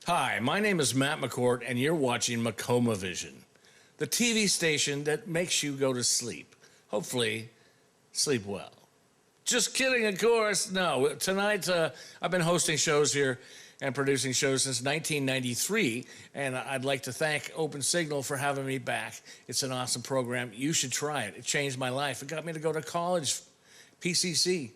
Hi, my name is Matt McCourt, and you're watching McComavision, the TV station that makes you go to sleep. Hopefully, sleep well. Just kidding, of course. No, tonight I've been hosting shows here and producing shows since 1993, and I'd like to thank Open Signal for having me back. It's an awesome program. You should try it. It changed my life. It got me to go to college, PCC.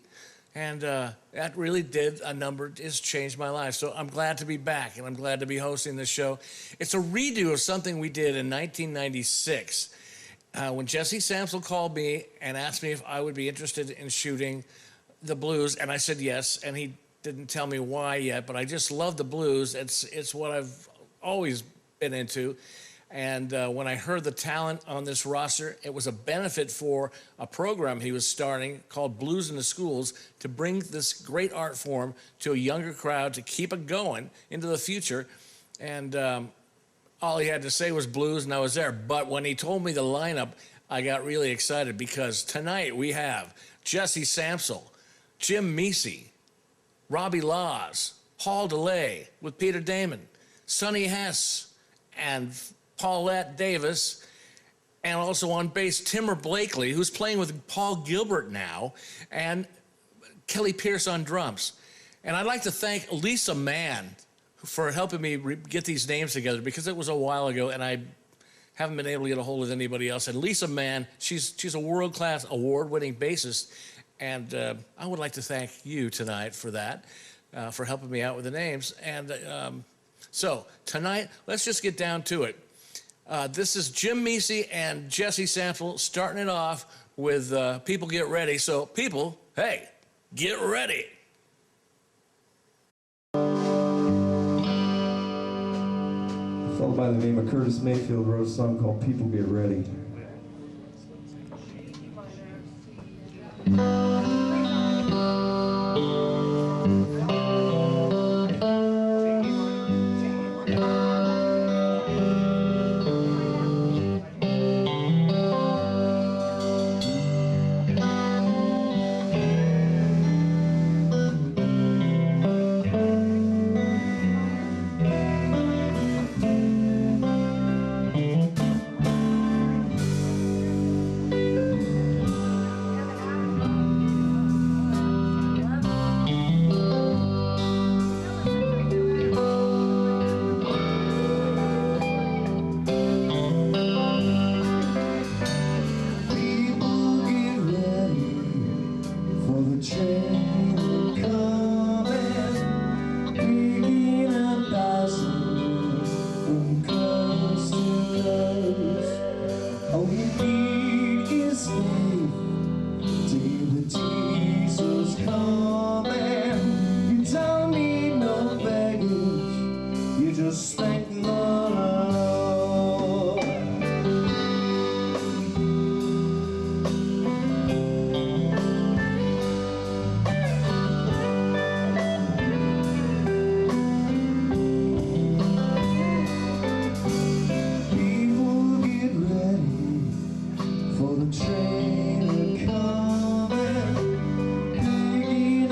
And that really did a number. It's changed my life. So I'm glad to be back, and I'm glad to be hosting this show. It's a redo of something we did in 1996 when Jesse Samsel called me and asked me if I would be interested in shooting the blues, and I said yes. And he didn't tell me why yet, but I just love the blues. It's what I've always been into. And when I heard the talent on this roster, it was a benefit for a program he was starting called Blues in the Schools to bring this great art form to a younger crowd, to keep it going into the future. And all he had to say was blues, and I was there. But when he told me the lineup, I got really excited because tonight we have Jesse Samsel, Jim Mesi, Robbie Laws, Paul DeLay with Peter Damman, Sonny Hess, and Paulette Davis, and also on bass, Timur Blakely, who's playing with Paul Gilbert now, and Kelly Pierce on drums. And I'd like to thank Lisa Mann for helping me get these names together, because it was a while ago, and I haven't been able to get a hold of anybody else. And Lisa Mann, she's a world-class, award-winning bassist, and I would like to thank you tonight for that, for helping me out with the names. And so tonight, let's just get down to it. This is Jim Mesi and Jesse Samsel starting it off with People Get Ready. So people, hey, get ready. A fellow by the name of Curtis Mayfield wrote a song called People Get Ready. For the train coming, picking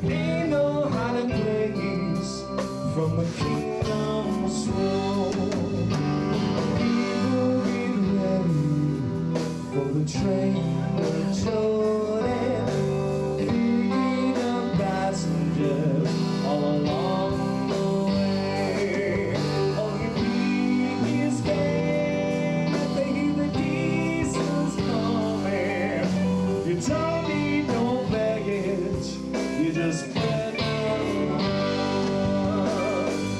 they know how to blaze from the kingdom's throne. People get ready for the train that's loaded, picking up passengers all along the way. All you need is faith, they hear the diesel's coming. You don't need no baggage, you just get on.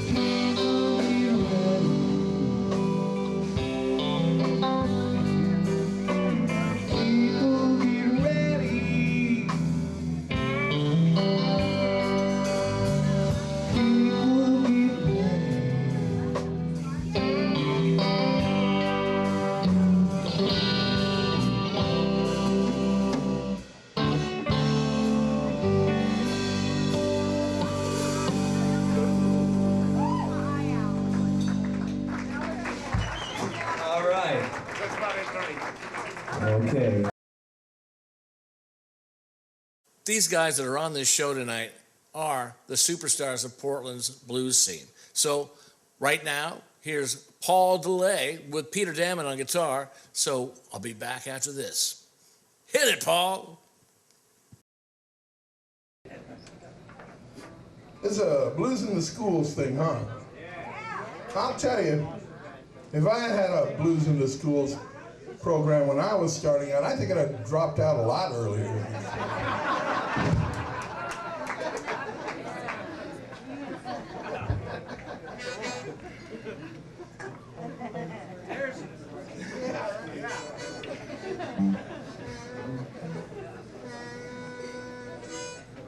People get ready. People get ready. People get All right. Okay. These guys that are on this show tonight are the superstars of Portland's blues scene. So right now, here's Paul DeLay with Peter Damman on guitar. So I'll be back after this. Hit it, Paul. It's a blues in the schools thing, huh? I'll tell you, if I had a blues in the schools program when I was starting out, I think I'd have dropped out a lot earlier.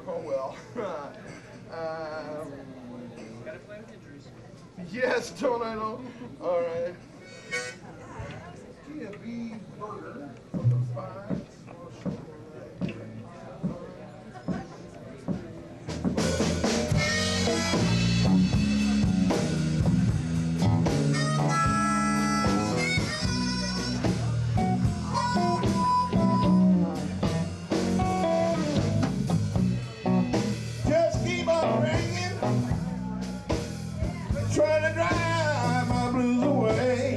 Oh well. Yes, don't I know? All right. B burger from the 5. Just keep on ringing, trying to drive my blues away.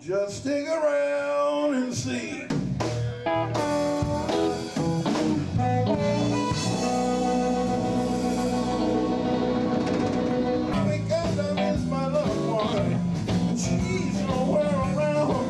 Just stick around and see. Because I miss my loved one, and she's nowhere around.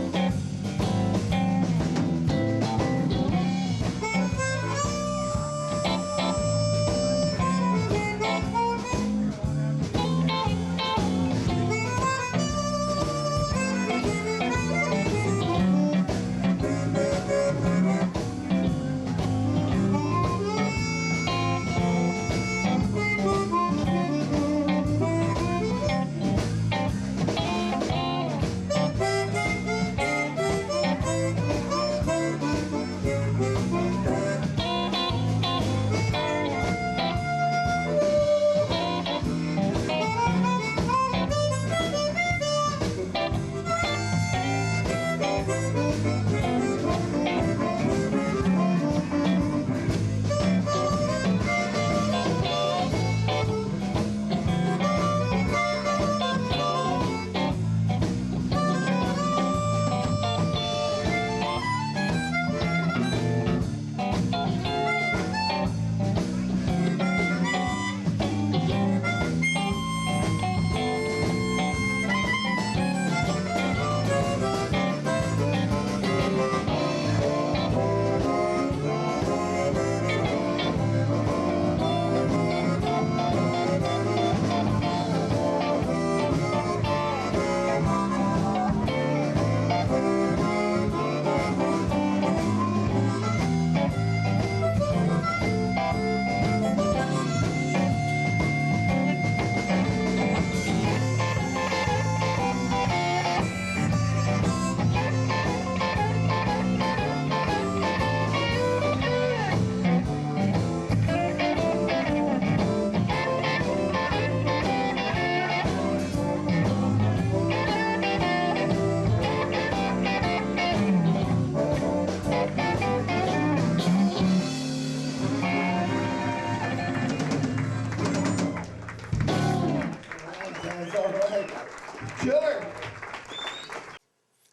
Killer.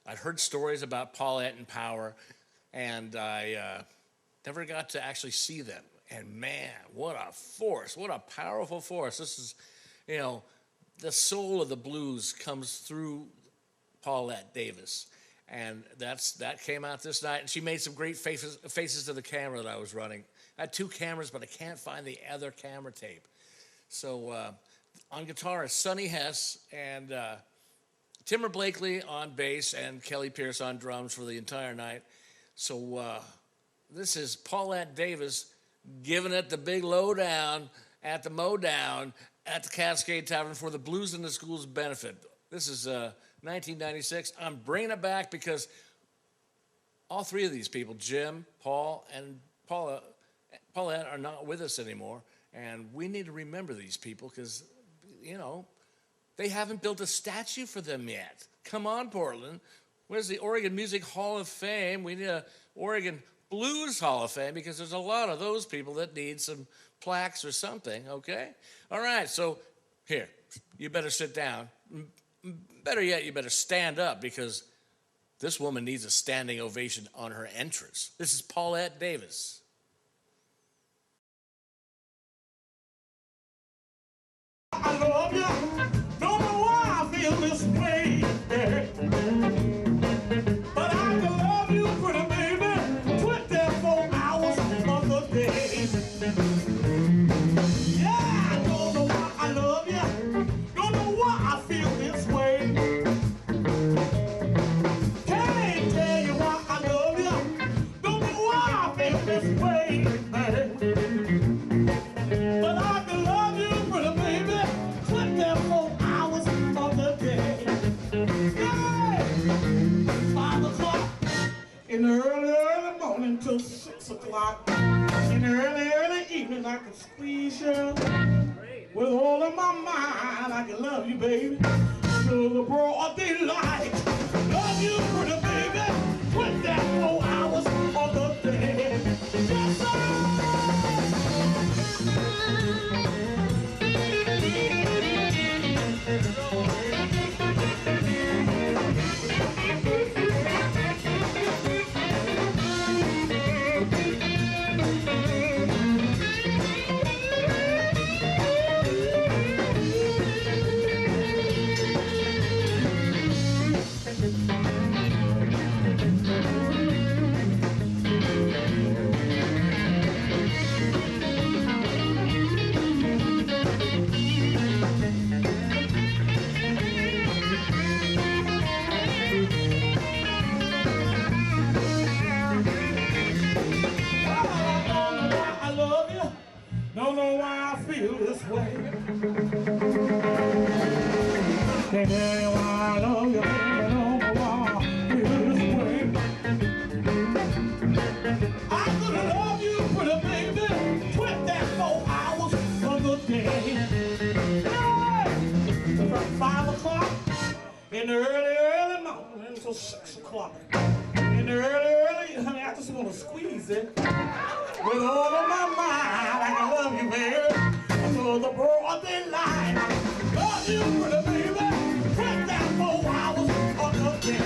I'd heard stories about Paulette and Power, and I never got to actually see them. And man, what a force, what a powerful force. This is, you know, the soul of the blues comes through Paulette Davis. And that came out this night. And she made some great faces to the camera that I was running. I had two cameras, but I can't find the other camera tape. So on guitar is Sonny Hess and Timber Blakely on bass and Kelly Pierce on drums for the entire night. So this is Paulette Davis giving it the big lowdown at the Modown at the Cascade Tavern for the Blues in the Schools benefit. This is 1996. I'm bringing it back because all three of these people, Jim, Paul, and Paulette, are not with us anymore. And we need to remember these people because, you know, they haven't built a statue for them yet. Come on, Portland. Where's the Oregon Music Hall of Fame? We need a Oregon Blues Hall of Fame because there's a lot of those people that need some plaques or something, okay? All right, so here, you better sit down. Better yet, you better stand up because this woman needs a standing ovation on her entrance. This is Paulette Davis. I love you. Don't know why I feel this way. But I can love you, pretty baby, 24 hours of the day. Yeah, I don't know why I love you. Don't know why I feel this way. Can't tell you why I love you. Don't know why I feel this way. But I can love you, pretty baby, 24 hours of the day. Yeah! 5 o'clock in the early morning till 6 o'clock. In the early evening, I can squeeze you. With all of my mind, I can love you, baby, till the broad daylight. Love you, pretty baby, 24 hours of the day. Yes, sir! Don't know why I feel this way. Can't tell you why I love you. Don't know why I feel this way. I could love you, pretty baby, 24 hours of the day. Yeah. From 5 o'clock in the early morning until 6 o'clock. In the early, honey, I just want to squeeze it. With all of my mind, I can love you, baby, until the broad daylight. Love you, pretty baby, 24 hours of the day.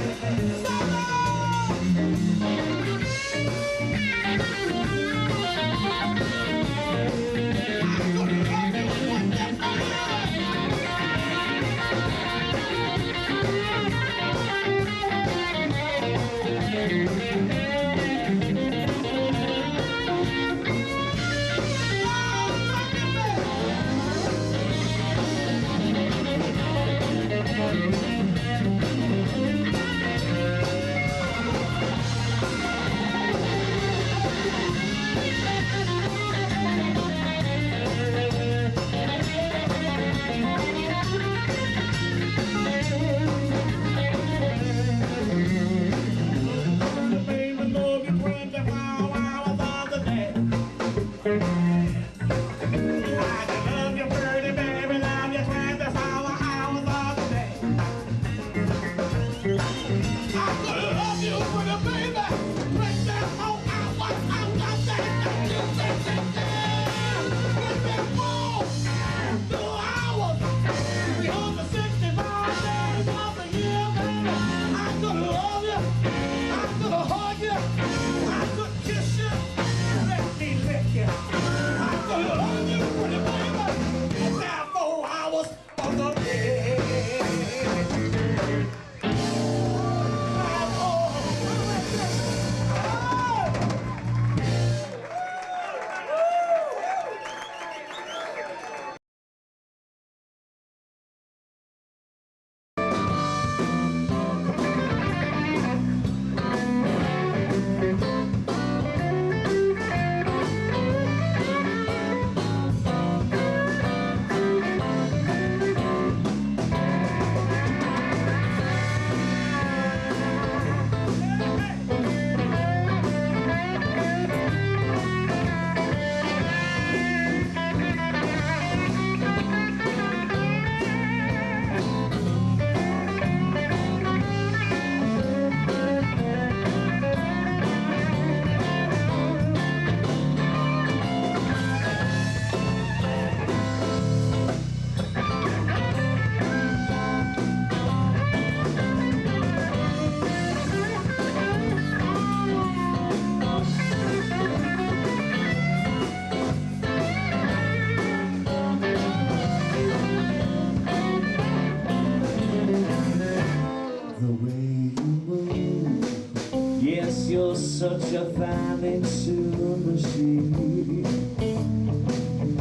Yes, you're such a fine sewing machine,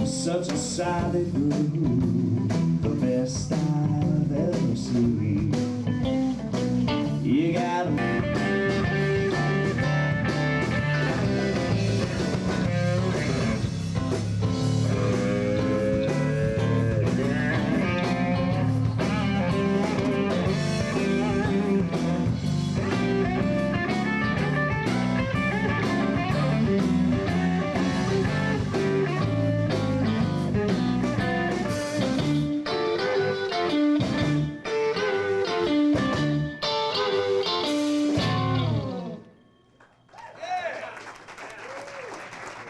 such a solid groove, the best I've ever seen. You got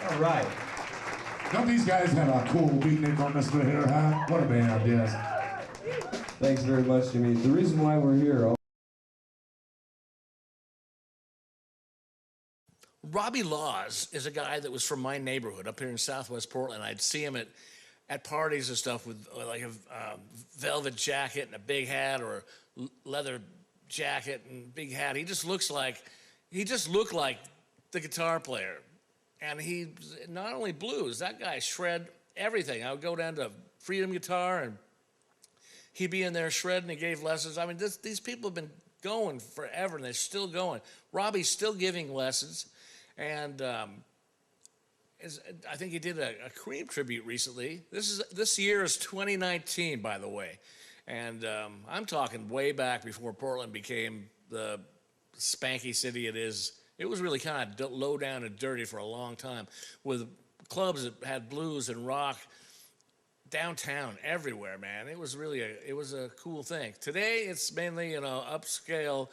all right. Don't these guys have a cool beatnik on this one here, huh? What a band, yes. Thanks very much, Jimmy. The reason why we're here. Robbie Laws is a guy that was from my neighborhood up here in Southwest Portland. I'd see him at parties and stuff with like a velvet jacket and a big hat, or a leather jacket and big hat. He just looked like the guitar player. And he, not only blues, that guy shred everything. I would go down to Freedom Guitar and he'd be in there shredding. He gave lessons. I mean, these people have been going forever and they're still going. Robbie's still giving lessons. And I think he did a Cream tribute recently. This year is 2019, by the way. And I'm talking way back before Portland became the spanky city it is. It was really kind of low down and dirty for a long time, with clubs that had blues and rock downtown everywhere, man. It was really a cool thing. Today, it's mainly, upscale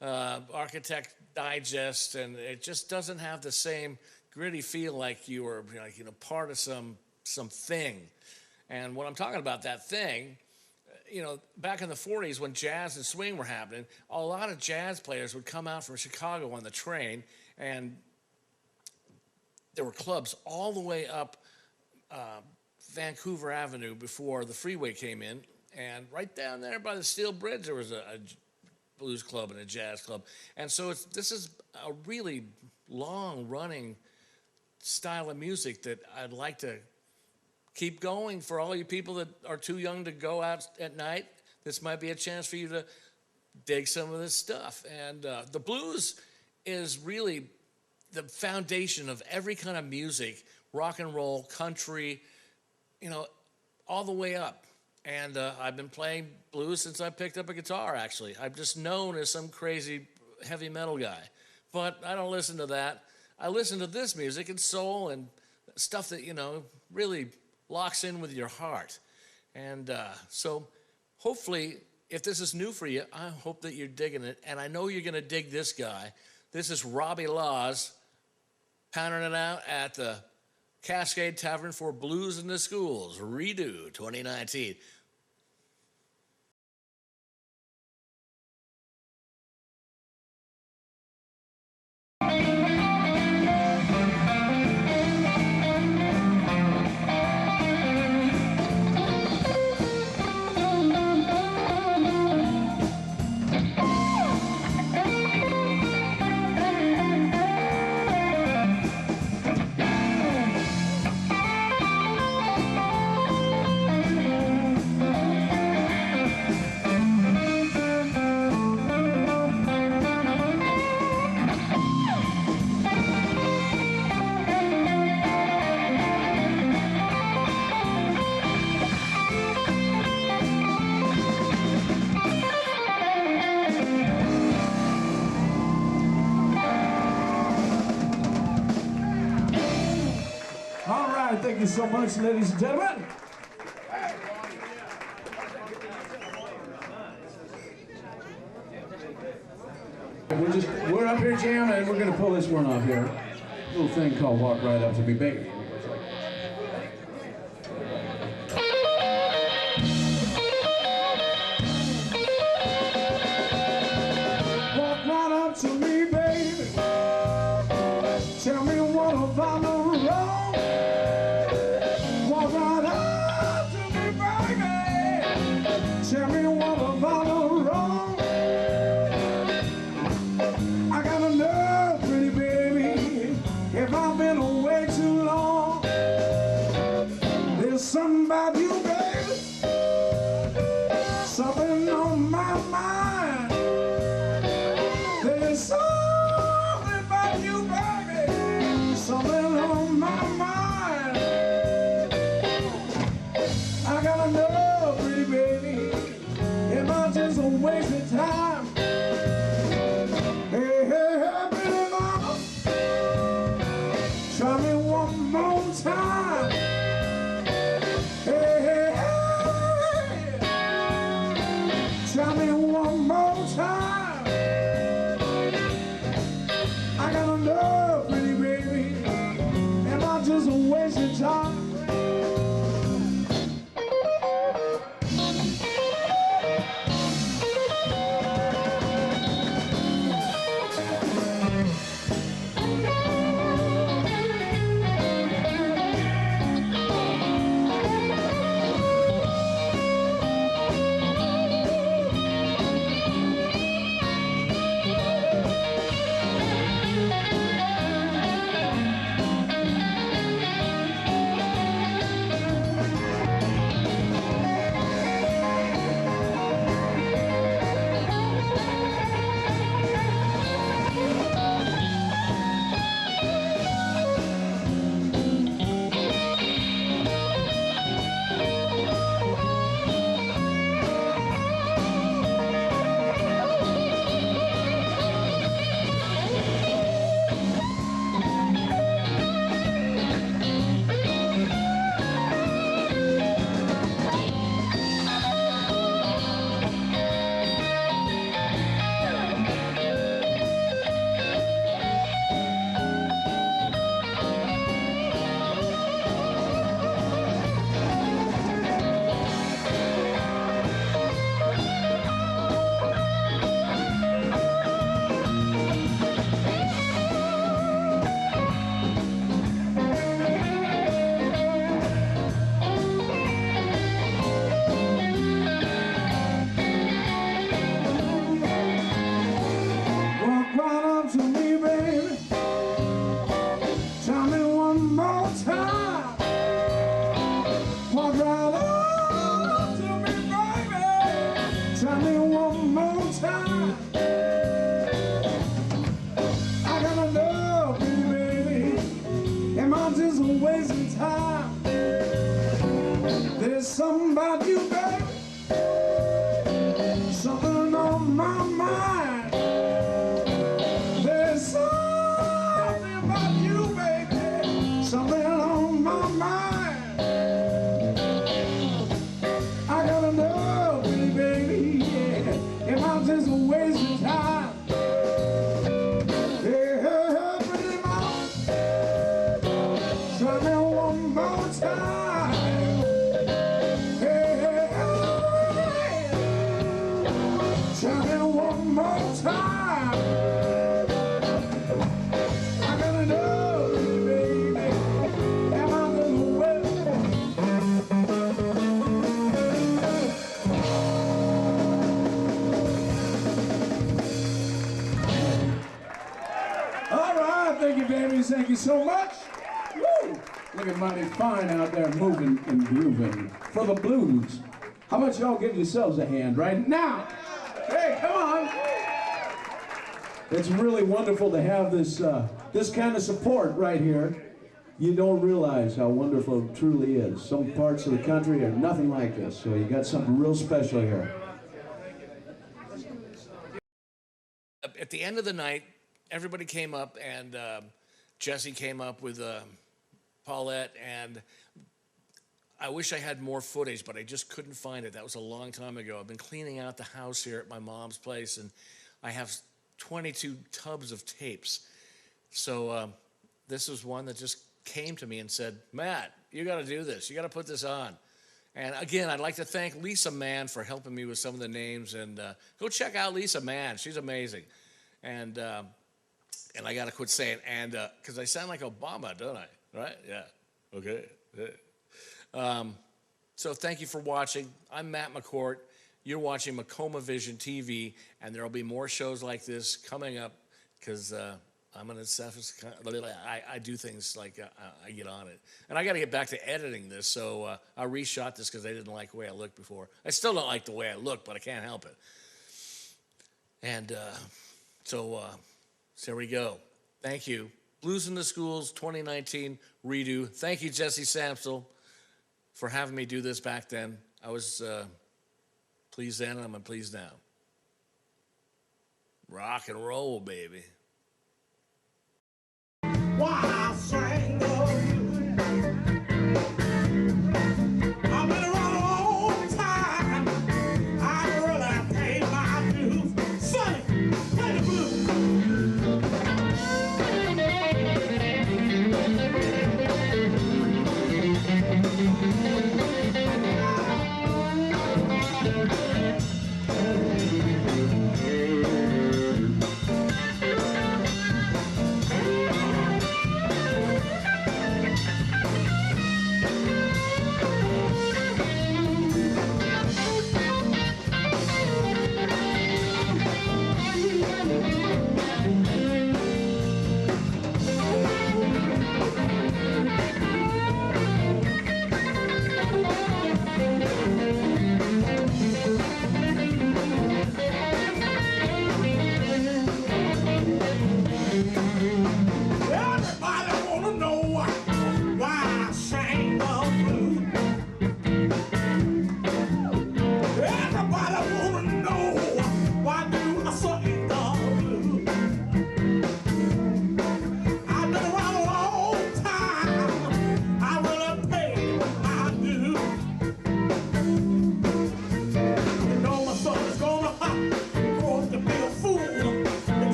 Architect Digest, and it just doesn't have the same gritty feel like you were, part of something. And when I'm talking about that thing, back in the 40s when jazz and swing were happening, a lot of jazz players would come out from Chicago on the train, and there were clubs all the way up Vancouver Avenue before the freeway came in, and right down there by the Steel Bridge there was a blues club and a jazz club. And so this is a really long-running style of music that I'd like to keep going. For all you people that are too young to go out at night, this might be a chance for you to dig some of this stuff. And the blues is really the foundation of every kind of music, rock and roll, country, all the way up. And I've been playing blues since I picked up a guitar, actually. I'm just known as some crazy heavy metal guy. But I don't listen to that. I listen to this music and soul and stuff that, really locks in with your heart. And so hopefully, if this is new for you, I hope that you're digging it. And I know you're going to dig this guy. This is Robbie Laws, pounding it out at the Cascade Tavern for Blues in the Schools, Redo 2019. Thank you so much, ladies and gentlemen. We're up here jamming, and we're gonna pull this one off here. A little thing called "Walk Right Up to Me, Baby." Walk right up to me, baby. Tell me what about the wrong. Walk right up to me, baby. Tell me what about the wrong. I got a nerve. wasting time. Hey, hey, hey, baby mama, try me one more time. Hey, hey, hey, try me one more time. I gotta know, pretty baby, am I just wasting time? Something about you, baby, something on my mind. There's something about you, baby, something on my mind. I gotta know, baby, yeah, am I just wasting time? Hey, hey, hey, pretty mama, try me one more time. Try me one more time. I gotta know, baby, am I gonna win? All right, thank you, babies. Thank you so much. Woo! Looking mighty fine out there, moving and grooving for the blues. How about y'all give yourselves a hand right now? Hey, come on! It's really wonderful to have this this kind of support right here. You don't realize how wonderful it truly is. Some parts of the country are nothing like this, so you got something real special here. At the end of the night, everybody came up, and Jesse came up with Paulette, and I wish I had more footage, but I just couldn't find it. That was a long time ago. I've been cleaning out the house here at my mom's place, and I have 22 tubs of tapes. So this was one that just came to me and said, Matt, you got to do this. You got to put this on. And again, I'd like to thank Lisa Mann for helping me with some of the names. And go check out Lisa Mann. She's amazing. And I got to quit saying and because I sound like Obama, don't I? Right? Yeah. Okay. Yeah. So thank you for watching. I'm Matt McCourt. You're watching Macoma Vision TV, and there will be more shows like this coming up because I'm an obsessive. I do things like I get on it, and I got to get back to editing this. So I reshot this because I didn't like the way I looked before. I still don't like the way I look, but I can't help it. And so there we go. Thank you. Blues in the Schools 2019 redo. Thank you, Jesse Samsel, for having me do this back then. I was pleased then, and I'm pleased now. Rock and roll, baby. Why I sang of you. I've been around a long time. I really paid my dues. Sonny, play the blues.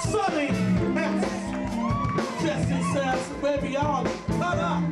Sonny Hess, Jesse Samsel, baby, y'all cut up.